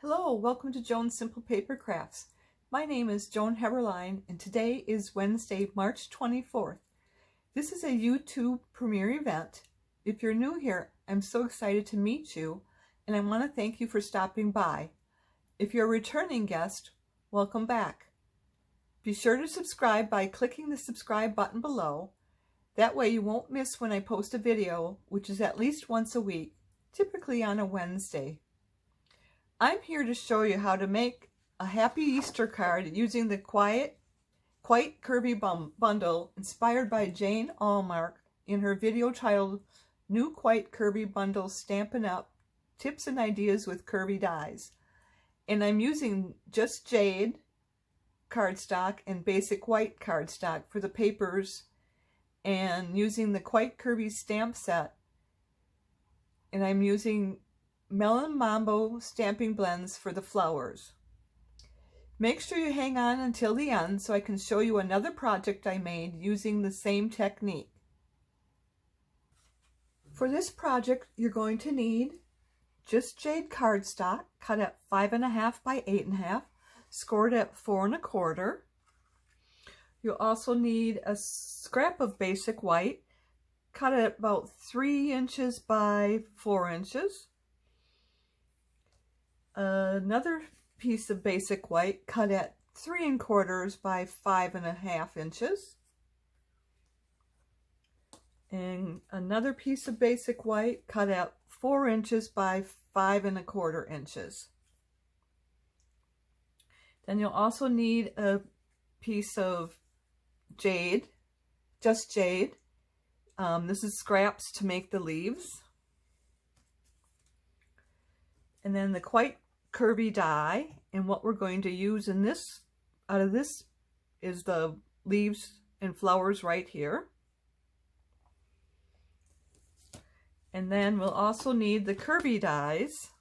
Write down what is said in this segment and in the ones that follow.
Hello, welcome to Joan's Simple Paper Crafts. My name is Joan Heberlein and today is Wednesday, March 24th. This is a YouTube premiere event. If you're new here, I'm so excited to meet you and I want to thank you for stopping by. If you're a returning guest, welcome back. Be sure to subscribe by clicking the subscribe button below. That way you won't miss when I post a video, which is at least once a week, typically on a Wednesday. I'm here to show you how to make a Happy Easter card using the Quite Curvy Bundle inspired by Jane Allmark in her video titled New Quite Curvy Bundle Stampin' Up! Tips and Ideas with Curvy Dies. And I'm using just Jade Cardstock and basic white cardstock for the papers and using the Quite Curvy stamp set. And I'm using Melon Mambo stamping blends for the flowers. Make sure you hang on until the end so I can show you another project I made using the same technique. For this project, you're going to need just Jade cardstock cut at 5.5 by 8.5, scored at 4 1/4. You'll also need a scrap of basic white cut at about 3 inches by 4 inches. Another piece of basic white cut at 3 1/4 by 5.5 inches. And another piece of basic white cut at 4 inches by 5 1/4 inches. Then you'll also need a piece of jade, just jade. This is scraps to make the leaves. And then the Quite Curvy die, and what we're going to use in this, out of this, is the leaves and flowers right here. And then we'll also need the Curvy dies.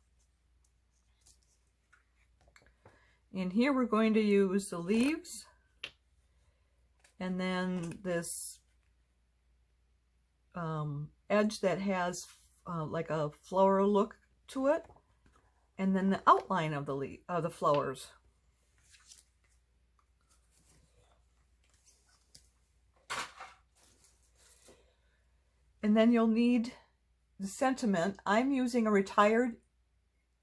And here we're going to use the leaves, and then this edge that has like a floral look to it, and then the outline of the flowers. And then you'll need the sentiment. I'm using a retired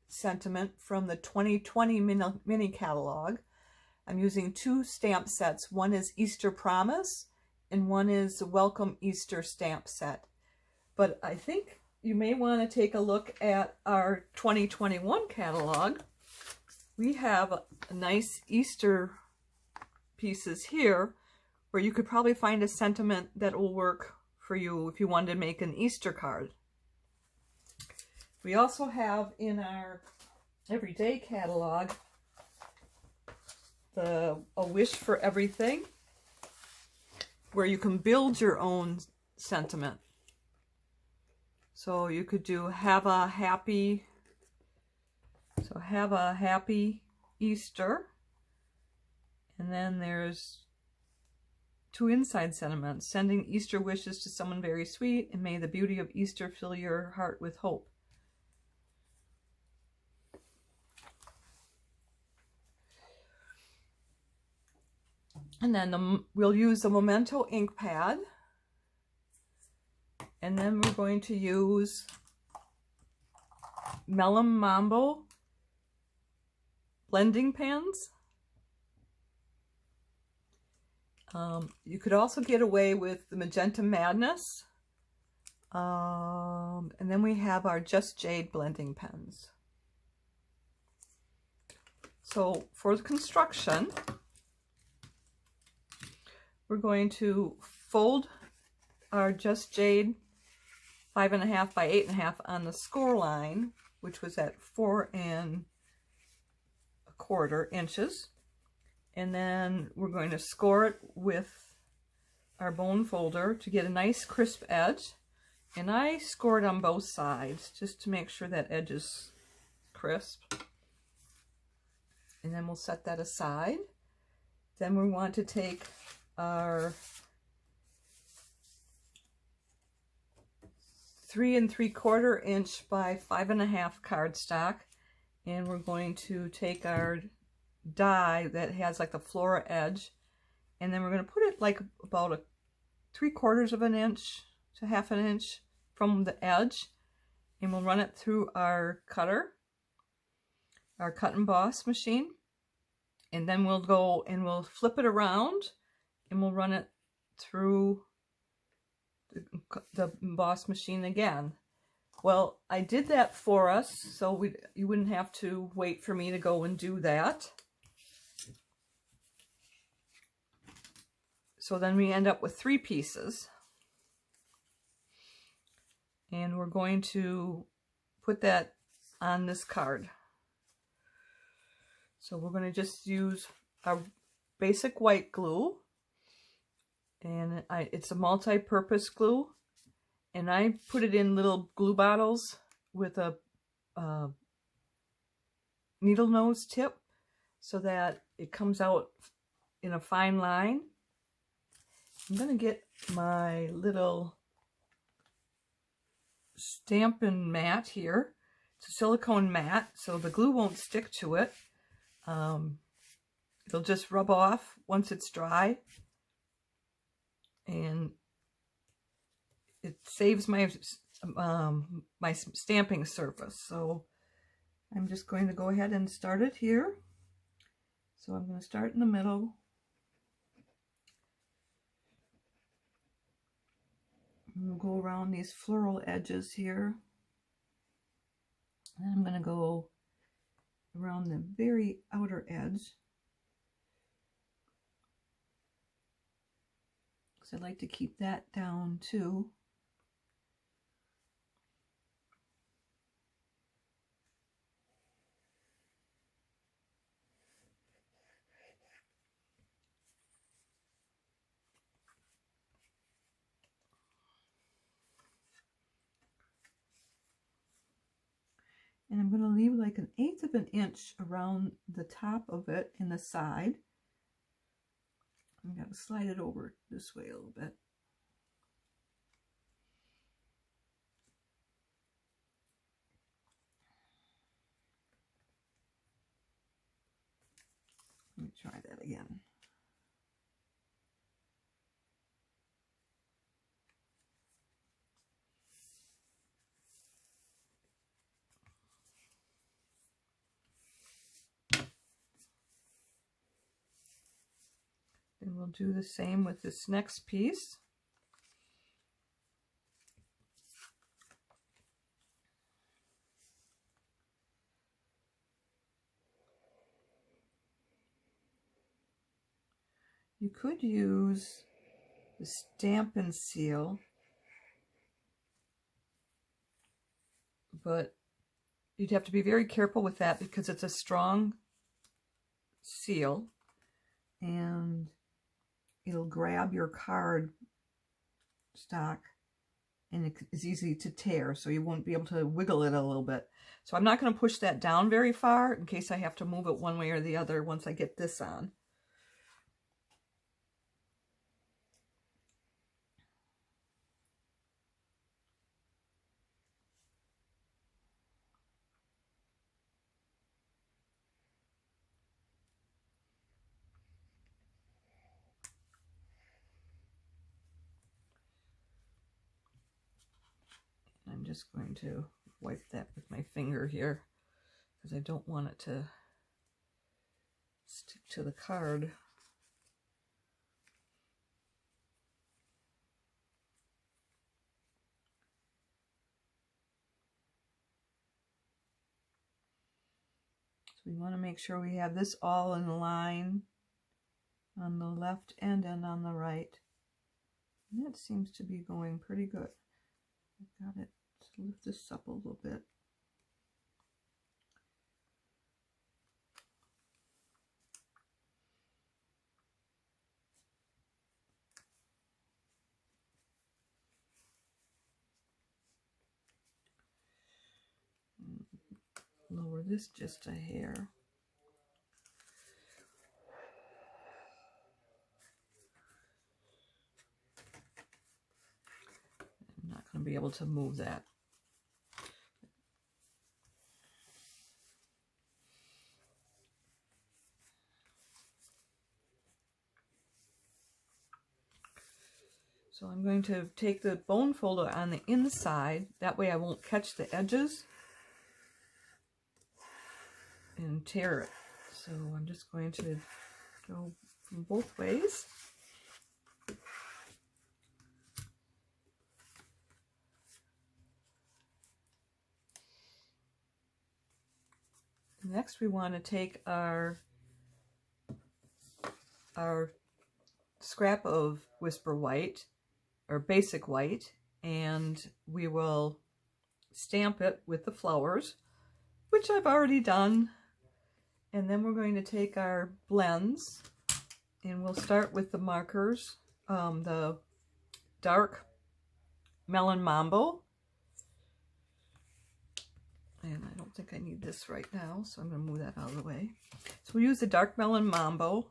sentiment from the 2020 mini catalog. I'm using 2 stamp sets. One is Easter Promise and one is the Welcome Easter stamp set. But I think you may want to take a look at our 2021 catalog. We have a nice Easter pieces here where you could probably find a sentiment that will work for you if you wanted to make an Easter card. We also have in our everyday catalog a wish for everything, where you can build your own sentiment. So you could do have a happy Easter. And then there's 2 inside sentiments. Sending Easter wishes to someone very sweet, and may the beauty of Easter fill your heart with hope. And then we'll use the Memento ink pad. And then we're going to use Melon Mambo blending pens. You could also get away with the Magenta Madness. And then we have our Just Jade blending pens. So for the construction, we're going to fold our Just Jade 5.5 by 8.5 on the score line, which was at 4 1/4 inches. And then we're going to score it with our bone folder to get a nice crisp edge. And I scored on both sides just to make sure that edge is crisp. And then we'll set that aside. Then we want to take our 3 3/4 inch by 5.5 cardstock and we're going to take our die that has like the floral edge, and then we're going to put it like about a 3/4 of an inch to 1/2 inch from the edge, and we'll run it through our cutter, our cut and emboss machine, and then we'll go and we'll flip it around and we'll run it through the emboss machine again. Well, I did that for us, so you wouldn't have to wait for me to go and do that. So then we end up with 3 pieces. And we're going to put that on this card. So we're going to just use our basic white glue. And it's a multi-purpose glue. And I put it in little glue bottles with a needle nose tip so that it comes out in a fine line. I'm going to get my little Stampin' mat here. It's a silicone mat, so the glue won't stick to it. It'll just rub off once it's dry, and it saves my my stamping surface. So I'm just going to go ahead and start it here. So I'm going to start in the middle. We'll go around these floral edges here. And I'm going to go around the very outer edge, because I like to keep that down too. And I'm going to leave like 1/8 of an inch around the top of it and the side. I'm going to slide it over this way a little bit. Let me try that again. And we'll do the same with this next piece. You could use the Stampin' seal, but you'd have to be very careful with that because it's a strong seal and it'll grab your card stock and it is easy to tear, so you won't be able to wiggle it a little bit. So I'm not going to push that down very far in case I have to move it one way or the other once I get this on. I'm just going to wipe that with my finger here because I don't want it to stick to the card. So we want to make sure we have this all in line on the left end and on the right. And that seems to be going pretty good. I've got it. Let's lift this up a little bit. Lower this just a hair. I'm not going to be able to move that. So I'm going to take the bone folder on the inside, that way I won't catch the edges and tear it. So I'm just going to go from both ways. Next we want to take our scrap of Whisper White, or basic white, and we will stamp it with the flowers, which I've already done. And then we're going to take our blends, and we'll start with the markers, the dark Melon Mambo. And I don't think I need this right now, so I'm going to move that out of the way. So we'll use the dark Melon Mambo,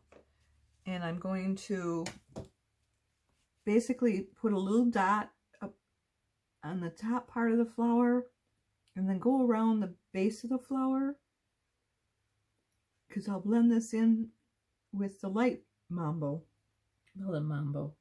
and I'm going to basically put a little dot up on the top part of the flower, and then go around the base of the flower, because I'll blend this in with the light Mambo, Melon Mambo.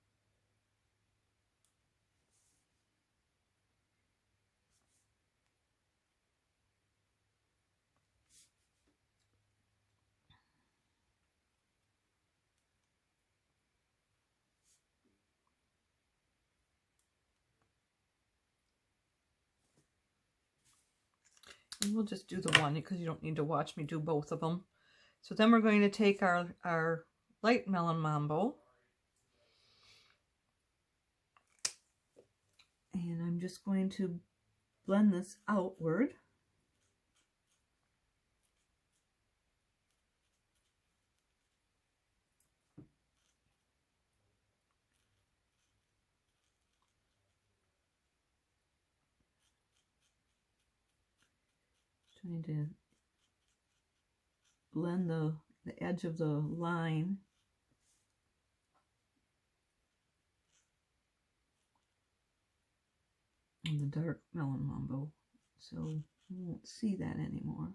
And we'll just do the one because you don't need to watch me do both of them. So then we're going to take our light Melon Mambo, and I'm just going to blend this outward. Trying to blend the edge of the line. And the dark Melon Mambo, so you won't see that anymore.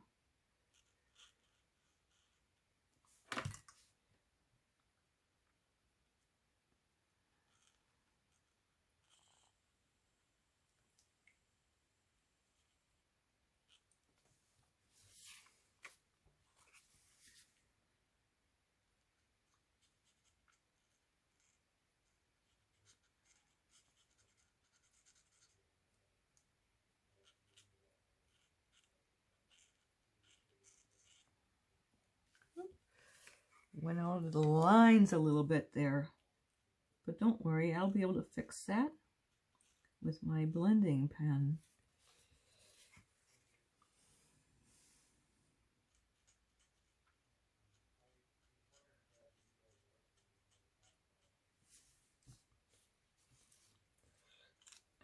Went out of the lines a little bit there, but don't worry, I'll be able to fix that with my blending pen.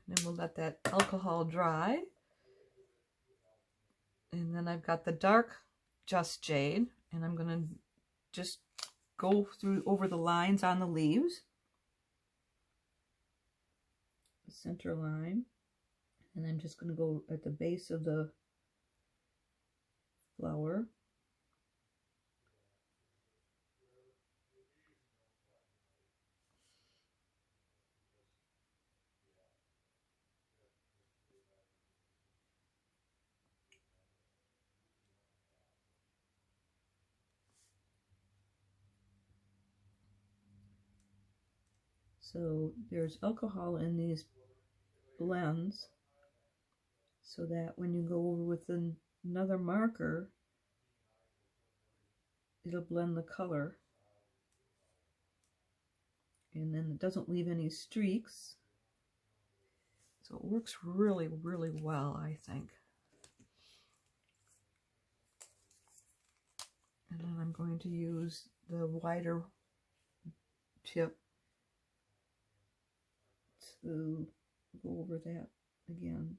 And then we'll let that alcohol dry. And then I've got the dark Just Jade, and I'm going to just go through over the lines on the leaves, the center line, and I'm just going to go at the base of the flower. So there's alcohol in these blends, so that when you go over with another marker, it'll blend the color, and then it doesn't leave any streaks. So it works really, really well, I think. And then I'm going to use the wider tip to go over that again.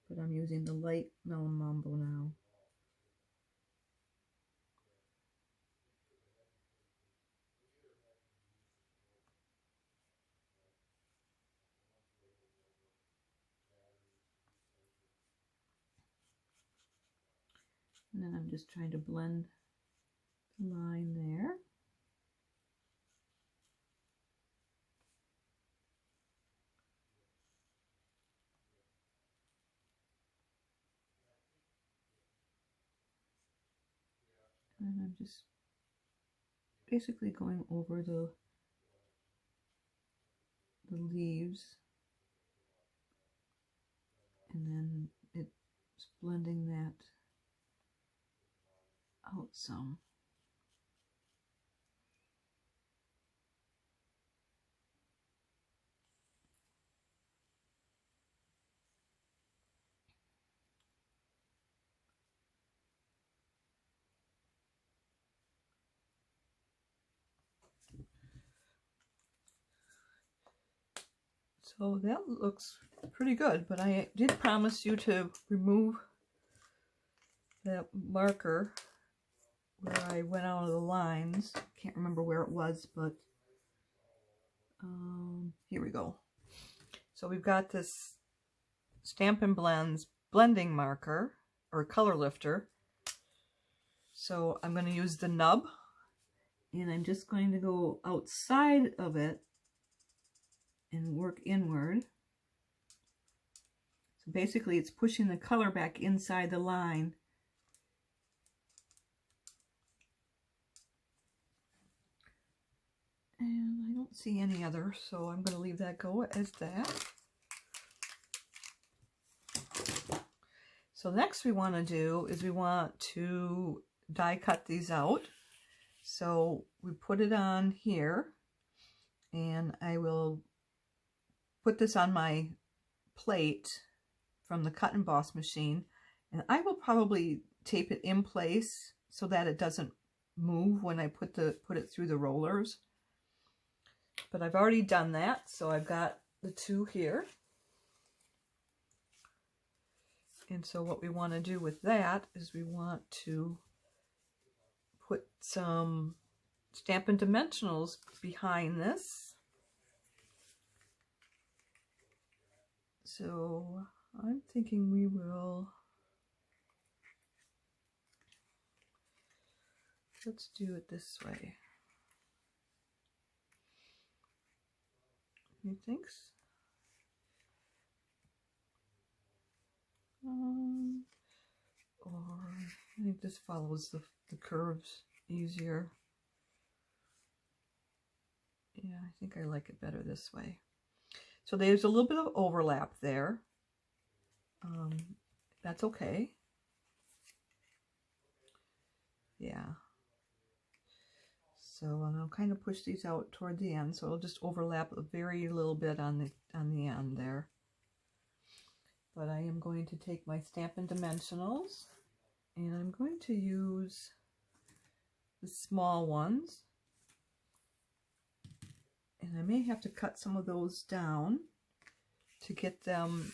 But I'm using the light Melon Mambo now. And then I'm just trying to blend the line there. And I'm just basically going over the leaves, and then it's blending that out some. So that looks pretty good, but I did promise you to remove that marker where I went out of the lines. Can't remember where it was, but here we go. So we've got this Stampin' Blends blending marker, or color lifter. So I'm going to use the nub, and I'm just going to go outside of it and work inward. So basically it's pushing the color back inside the line. And I don't see any other, so I'm going to leave that go as that. So next we want to do is we want to die cut these out. So we put it on here, and I will put this on my plate from the cut and emboss machine, and I will probably tape it in place so that it doesn't move when I put it through the rollers. But I've already done that, so I've got the two here. And so what we want to do with that is we want to put some Stampin' Dimensionals behind this. So I'm thinking we will, let's do it this way. You think? Or I think this follows the curves easier. Yeah, I think I like it better this way. So there's a little bit of overlap there. That's okay. Yeah. So, and I'll kind of push these out toward the end, so it'll just overlap a very little bit on the end there. But I am going to take my Stampin' Dimensionals, and I'm going to use the small ones. And I may have to cut some of those down to get them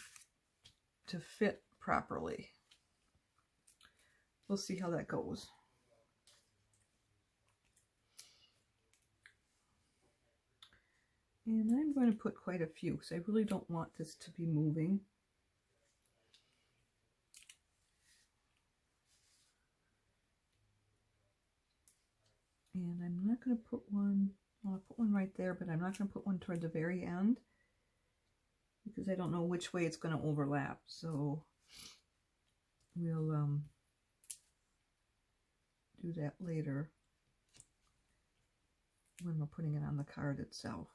to fit properly. We'll see how that goes. And I'm going to put quite a few because I really don't want this to be moving. And I'm not going to put one, well, I'll put one right there, but I'm not going to put one toward the very end because I don't know which way it's going to overlap. So we'll do that later when we're putting it on the card itself.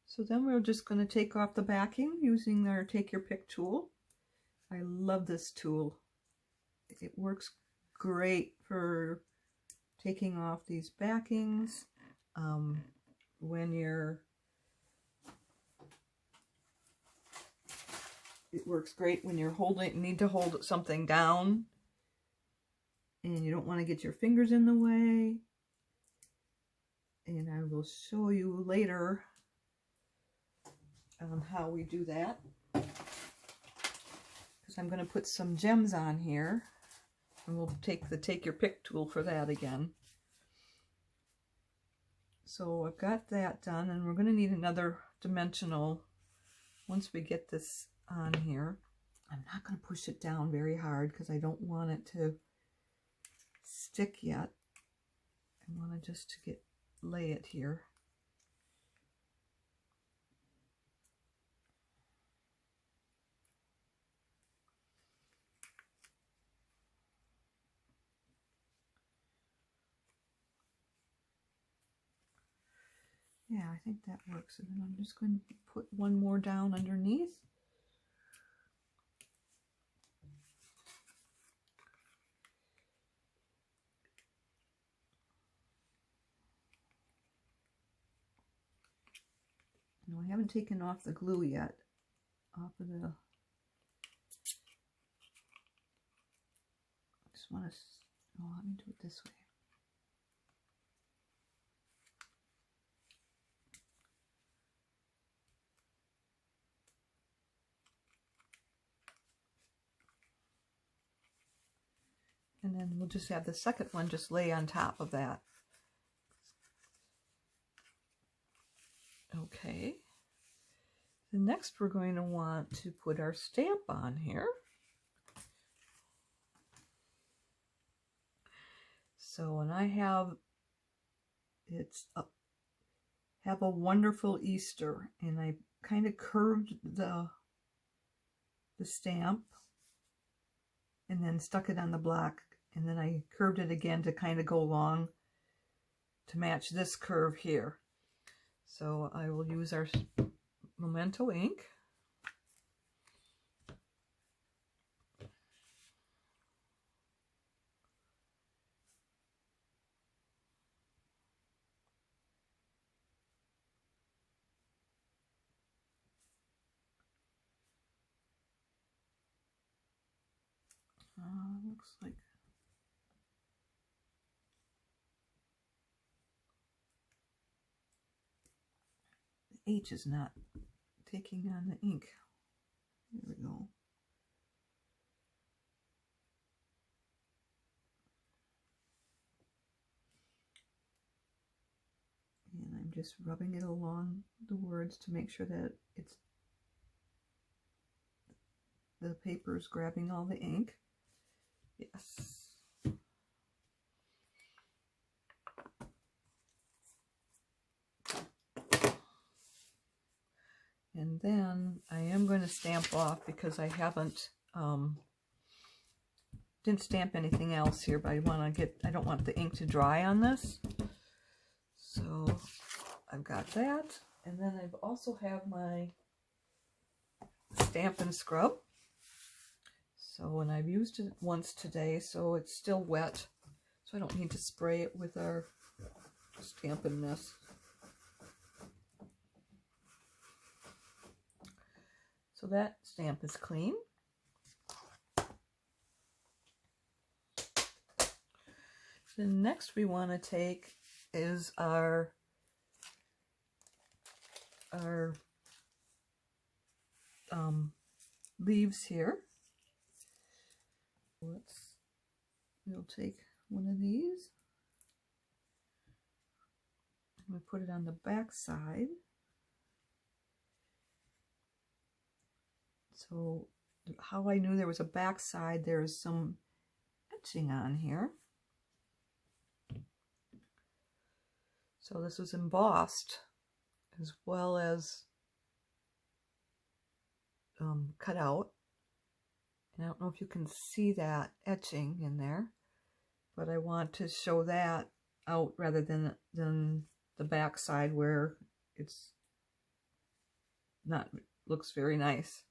So then we're just going to take off the backing using our Take Your Pick tool. I love this tool. It works great for taking off these backings when you're, it works great when you're need to hold something down and you don't want to get your fingers in the way. And I will show you later how we do that, because I'm going to put some gems on here, and we'll take the Take Your Pick tool for that again. So I've got that done, and we're going to need another dimensional once we get this on here. I'm not going to push it down very hard because I don't want it to stick yet. I want to just lay it here. Yeah, I think that works. And then I'm just going to put one more down underneath. No, I haven't taken off the glue yet. Off of the... I just want to... Oh, let me do it this way. And then we'll just have the second one just lay on top of that. Okay. The next we're going to want to put our stamp on here. So, and I have, have a wonderful Easter, and I kind of curved the stamp and then stuck it on the block, and then I curved it again to kind of go along to match this curve here. So I will use our Memento ink. Looks like the H is not taking on the ink. There we go. And I'm just rubbing it along the words to make sure that the paper is grabbing all the ink. Yes. And then I am going to stamp off because I haven't didn't stamp anything else here, but I don't want the ink to dry on this. So I've got that. And then I've also have my Stampin' scrub. So, and I've used it once today, so it's still wet. So I don't need to spray it with our Stampin' mess. So that stamp is clean. The next we want to take is our leaves here. We'll take one of these. We put it on the back side. So how I knew there was a back side, there's some etching on here. So this was embossed as well as cut out. And I don't know if you can see that etching in there, but I want to show that out rather than the back side where it's not, looks very nice.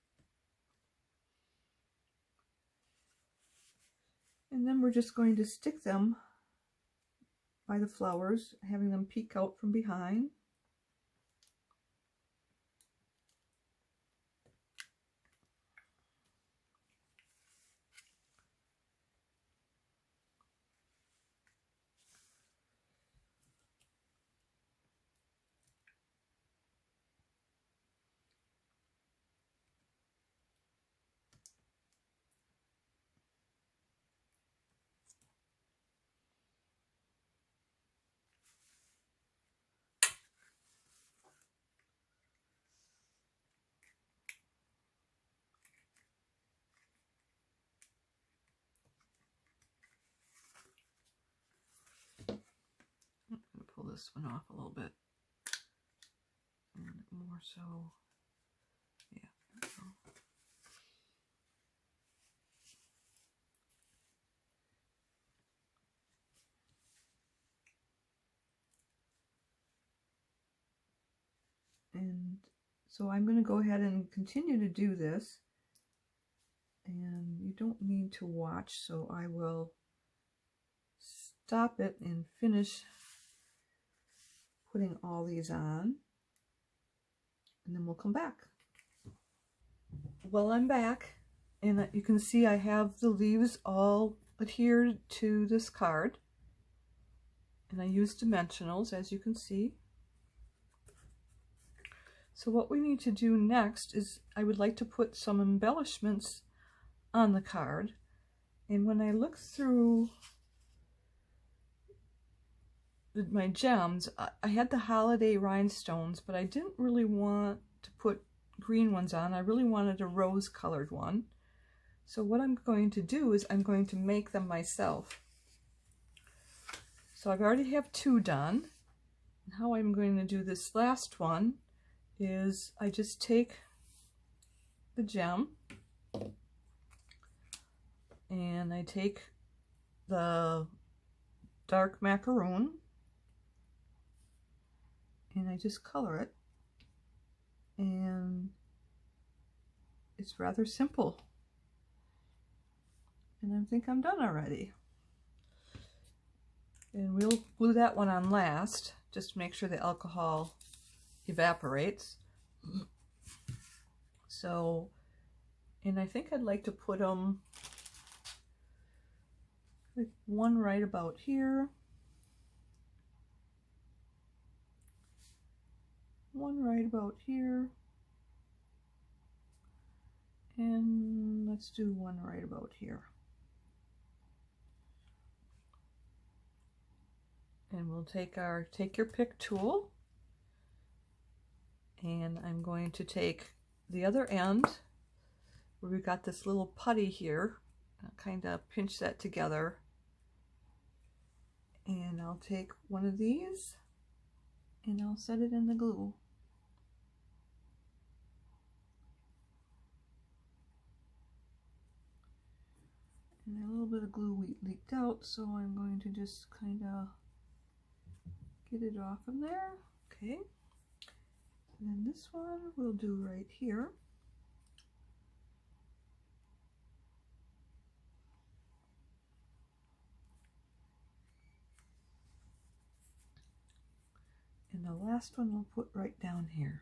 And then we're just going to stick them by the flowers, having them peek out from behind. Pull this one off a little bit, and more so, yeah, there we go. So I'm going to go ahead and continue to do this. And you don't need to watch, so I will stop it and finish putting all these on. And then we'll come back. Well, I'm back, and you can see I have the leaves all adhered to this card. And I use dimensionals, as you can see. So what we need to do next is I would like to put some embellishments on the card. And when I look through my gems, I had the holiday rhinestones, but I didn't really want to put green ones on. I really wanted a rose colored one. So what I'm going to do is I'm going to make them myself. So I already have 2 done. And how I'm going to do this last one is I just take the gem and I take the dark macaroon and I just color it, and it's rather simple, and I think I'm done already. And we'll glue that one on last just to make sure the alcohol evaporates. So, and I think I'd like to put them like one right about here, one right about here, and let's do one right about here. And we'll take our take your pick tool, and I'm going to take the other end where we've got this little putty here. I'll kind of pinch that together, and I'll take one of these and I'll set it in the glue. And a little bit of glue leaked out, so I'm going to just kind of get it off of there. Okay. And then this one we'll do right here. And the last one we'll put right down here.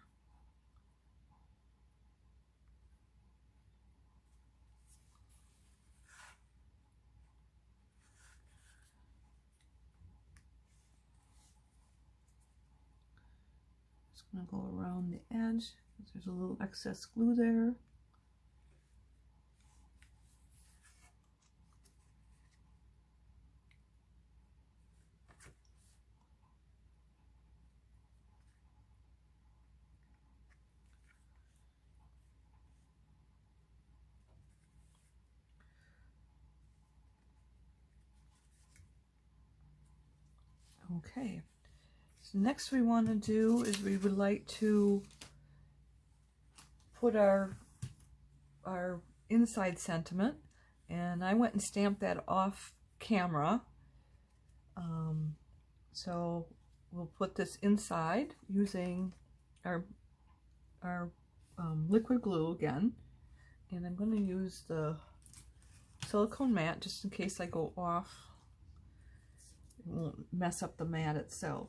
Just going to go around the edge because there's a little excess glue there. Okay, so next we want to do is we would like to put our inside sentiment, and I went and stamped that off camera. So we'll put this inside using our liquid glue again, and I'm going to use the silicone mat just in case I go off. It won't mess up the mat itself,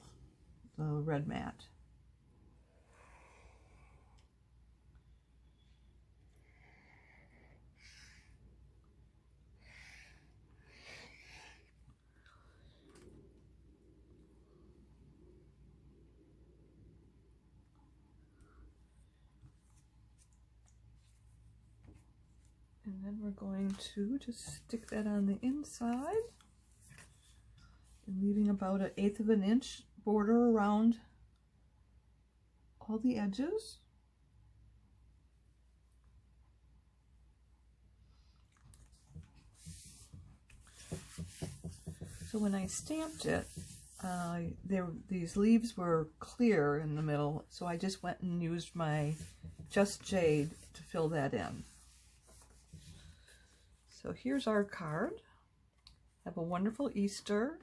the red mat. And then we're going to just stick that on the inside, and leaving about 1/8 of an inch border around all the edges. So when I stamped it, these leaves were clear in the middle, so I just went and used my Just Jade to fill that in. So here's our card. Have a wonderful Easter.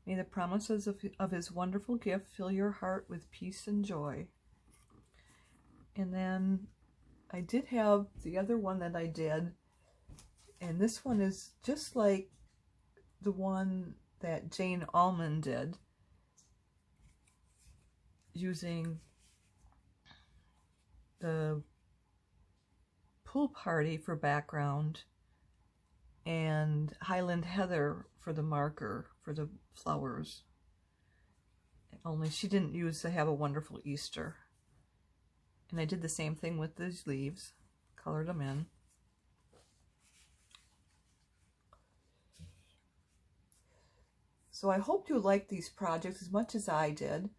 May the promises of his wonderful gift fill your heart with peace and joy. And then I did have the other one that I did, and this one is just like the one that Jane Allmark did, using the pool party for background and Highland Heather for the marker for the flowers. Only she didn't use the Have a Wonderful Easter. And I did the same thing with these leaves, colored them in. So I hope you like these projects as much as I did.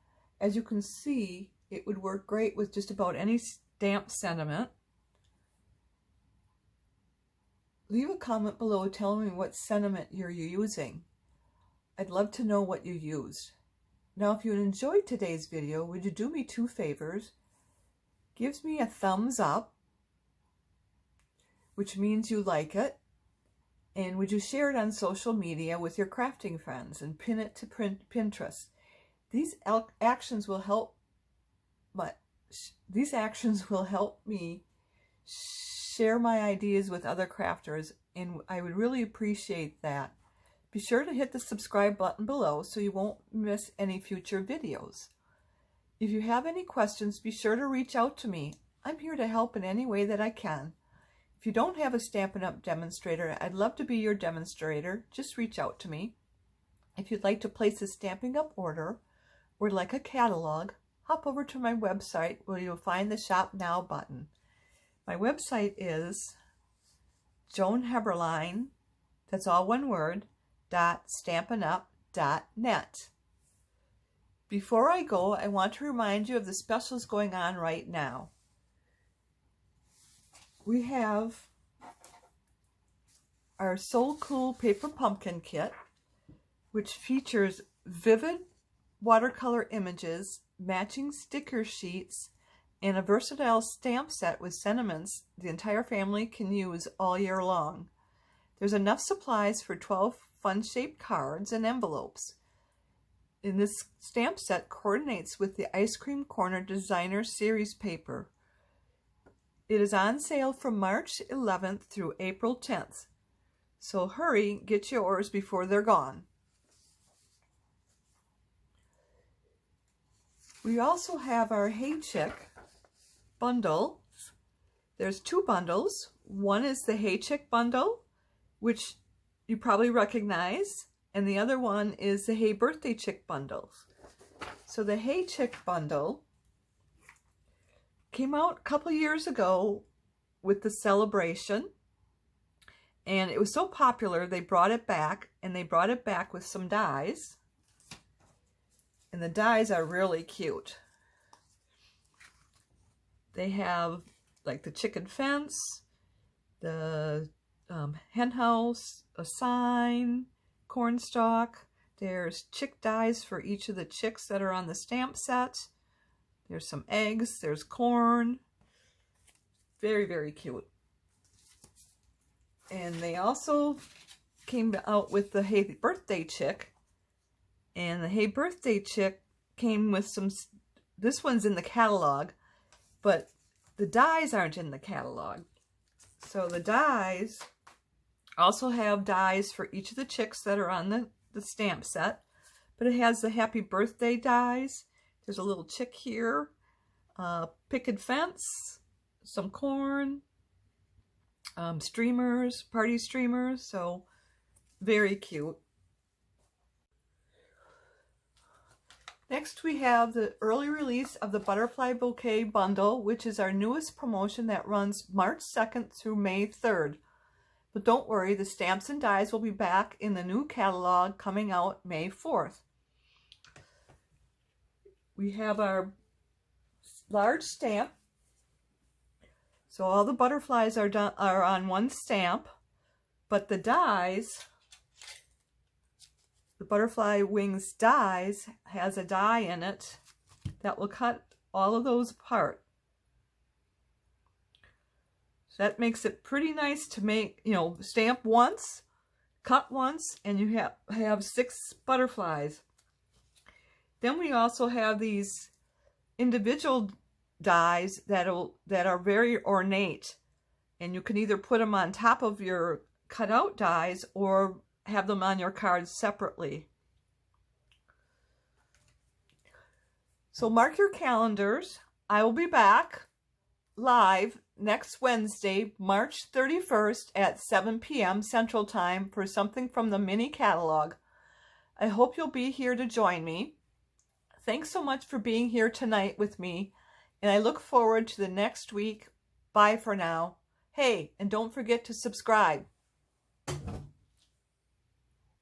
As you can see, it would work great with just about any stamp sentiment. Leave a comment below telling me what sentiment you're using. I'd love to know what you used. Now, if you enjoyed today's video, would you do me two favors? Give me a thumbs up, which means you like it. And would you share it on social media with your crafting friends and pin it to Pinterest? These actions will help me share my ideas with other crafters, and I would really appreciate that. Be sure to hit the subscribe button below so you won't miss any future videos. If you have any questions, be sure to reach out to me. I'm here to help in any way that I can. If you don't have a Stampin' Up! Demonstrator, I'd love to be your demonstrator. Just reach out to me. If you'd like to place a Stampin' Up! Order or like a catalog, hop over to my website where you'll find the Shop Now button. My website is Joan Heberlein, that's all one word, .stampinup.net. Before I go, I want to remind you of the specials going on right now. We have our So Cool Paper Pumpkin Kit, which features vivid watercolor images, matching sticker sheets, and a versatile stamp set with sentiments the entire family can use all year long. There's enough supplies for 12 fun-shaped cards and envelopes. And this stamp set coordinates with the Ice Cream Corner Designer Series paper. It is on sale from March 11th through April 10th. So hurry, get yours before they're gone. We also have our Hey Chick bundle. There's two bundles. One is the Hey Chick bundle, which you probably recognize, and the other one is the Hey Birthday Chick bundle. So the Hey Chick bundle came out a couple years ago with the celebration, and it was so popular they brought it back, and they brought it back with some dies, and the dies are really cute. They have like the chicken fence, the hen house, a sign, cornstalk. There's chick dies for each of the chicks that are on the stamp set. There's some eggs, there's corn. Very, very cute. And they also came out with the Hey Birthday Chick. And the Hey Birthday Chick came with some, this one's in the catalog, but the dies aren't in the catalog. So the dies also have dies for each of the chicks that are on the stamp set, but it has the happy birthday dies. There's a little chick here, picket fence, some corn, streamers, party streamers, so very cute. Next we have the early release of the Butterfly Bouquet bundle, which is our newest promotion that runs March 2nd through May 3rd. But don't worry, the stamps and dies will be back in the new catalog coming out May 4th. We have our large stamp. So all the butterflies are on one stamp, but the dies, the butterfly wings dies, has a die in it that will cut all of those apart. So that makes it pretty nice to make, you know, stamp once, cut once, and you have 6 butterflies. Then we also have these individual dies that are very ornate, and you can either put them on top of your cutout dies or have them on your cards separately. So mark your calendars. I will be back live next Wednesday, March 31st at 7 p.m. Central Time for something from the mini catalog. I hope you'll be here to join me. Thanks so much for being here tonight with me, and I look forward to the next week. Bye for now. Hey, and don't forget to subscribe.